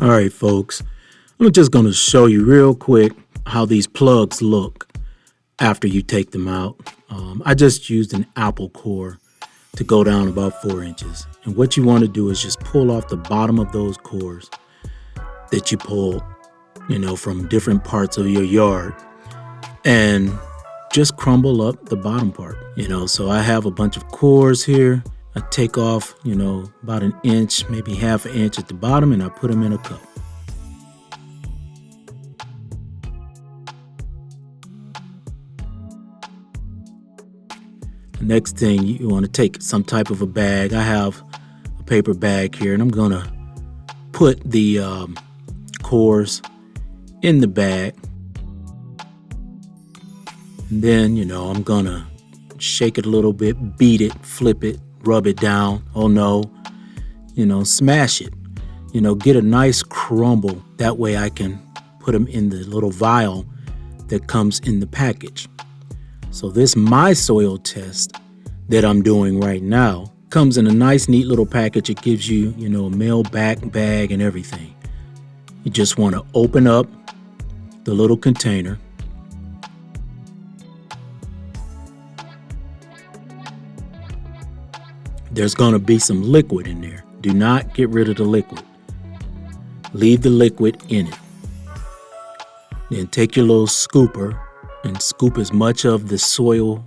All right, folks, I'm just going to show you real quick how these plugs look after you take them out. I just used an apple core to go down about 4 inches. And what you want to do is just pull off the bottom of those cores that you pull, from different parts of your yard, and just crumble up the bottom part. So I have a bunch of cores here. I take off, about an inch, maybe half an inch at the bottom, and I put them in a cup. The next thing, you want to take some type of a bag. I have a paper bag here, and I'm going to put the cores in the bag. And then, I'm going to shake it a little bit, beat it, flip it, rub it down. Oh no, smash it. Get a nice crumble. That way I can put them in the little vial that comes in the package. So this My Soil test that I'm doing right now comes in a nice, neat little package. It gives you, a mail back bag and everything. You just want to open up the little container. There's going to be some liquid in there. Do not get rid of the liquid. Leave the liquid in it. Then take your little scooper and scoop as much of the soil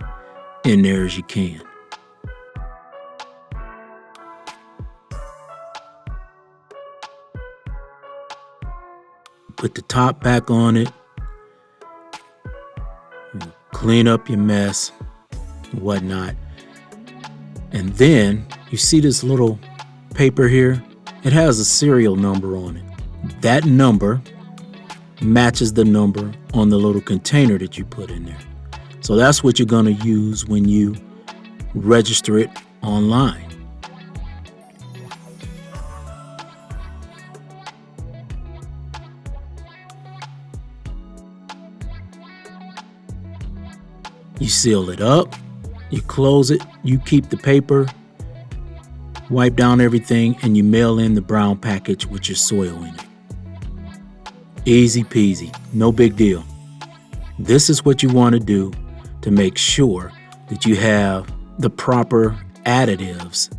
in there as you can. Put the top back on it. Clean up your mess and whatnot. And then you see this little paper here? It has a serial number on it. That number matches the number on the little container that you put in there. So that's what you're going to use when you register it online. You seal it up, you close it, you keep the paper, wipe down everything, and you mail in the brown package with your soil in it. Easy peasy, no big deal. This is what you want to do to make sure that you have the proper additives